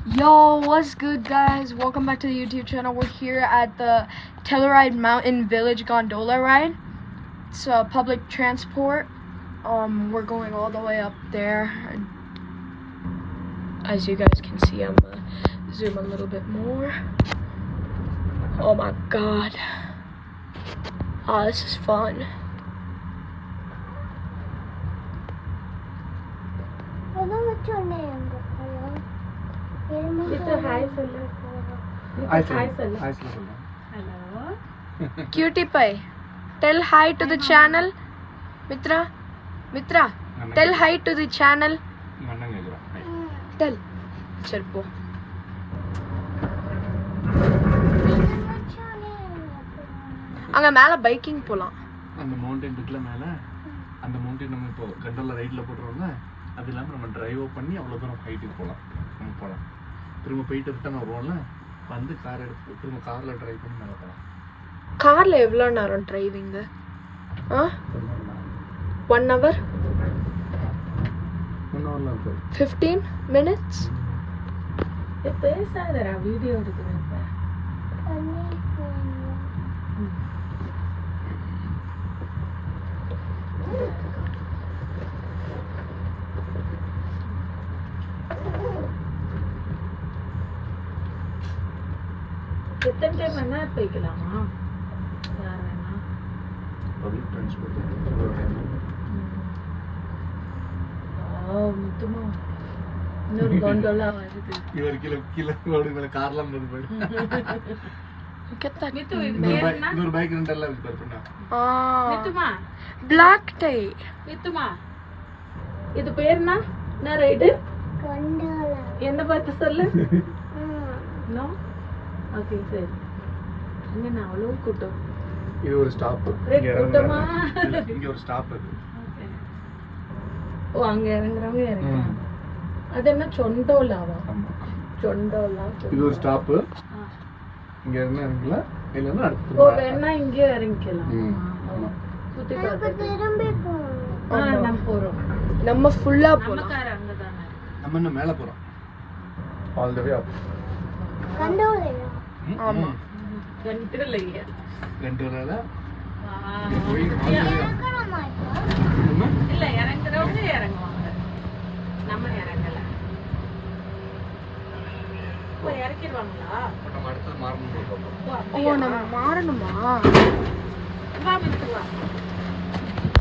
Yo, what's good, guys? Welcome back to the YouTube channel. We're here at the Telluride Mountain Village Gondola ride. It's public transport. We're going all the way up there. As you guys can see, I'm gonna zoom a little bit more. Oh my god. Oh, this is fun. What's your name? Mr. Hi, Hello. Cutie pie, tell hi to the channel. Mitra, tell hi to the channel. Tell. Chal po. அங்க மேல biking போலாம். அந்த mountain இருக்குல மேல அந்த mountain நம்ம இப்போ கண்டோல ரைட்ல போட்றோம்ல அது இல்லாம நம்ம டிரைவ் பண்ணி அவ்வளவு தூரம் ஹைட்டுக்கு போலாம். நம்ம போலாம். திரும்ப போயிட்டு ரிட்டர்ன் வருவோம்ல வந்து கார் எடுத்து திரும்ப கார்ல டிரைவ் பண்ணி மேல போலாம். கார்ல எவ்வளவு நேரம் டிரைவிங்? 1 hour? 1 hourல இருக்கு. 15 minutes? பேசாதடா வீடியோ எடுக்கிறேன் இப்ப. எத்தனை டைம் வேணா போய்க்கலாமா? யார் வேணா? Public transport. முத்துமா இன்னொரு gondola வருது. இவர் கீழ ரோடு மேல கார்லாம் வந்து போயிடு. மித்து இது பேர் என்ன? இன்னொரு பைக் ரெண்டல்ல இருக்கு பாரு பண்ணா. மித்துமா black tie. மித்துமா இது பேர் என்ன? என்ன ரைடு? gondola. என்ன பார்த்து சொல்லு. நோ ஓகே சரி. இங்க நான் அவ்வளவு கூட்டம். இது ஒரு ஸ்டாப். கூட்டமா? இங்க ஒரு ஸ்டாப் இருக்கு. ஓ அங்க இறங்குறவங்க இறங்குறாங்க. அது என்ன சொண்டோலாவா? ஆமா. சொண்டோலா. இது ஒரு ஸ்டாப். இங்க இறங்கல இல்லன்னா அடுத்து. ஓ வேணா இங்க இறங்கிக்கலாம். சுத்தி பார்த்துட்டு திரும்பி போறோம். நம்ம போறோம். நம்ம ஃபுல்லா நம்ம போலாம். கார் அங்க தானே இருக்கு. நம்ம இன்னும் மேல போறோம். All the way up. gondola. ஆமா. கண்டுலையா? ரெண்டுல போய் இறங்கணுமா இப்போ? இல்ல இறங்குறவங்க இறங்குவாங்க. நம்ம இறங்கல. ஓ இறக்கிடுவாங்களா? நம்ம அடுத்து மாறணும். ஓ ஓ அப்படியா? நம்ம மாறணுமா? வா மித்து வா.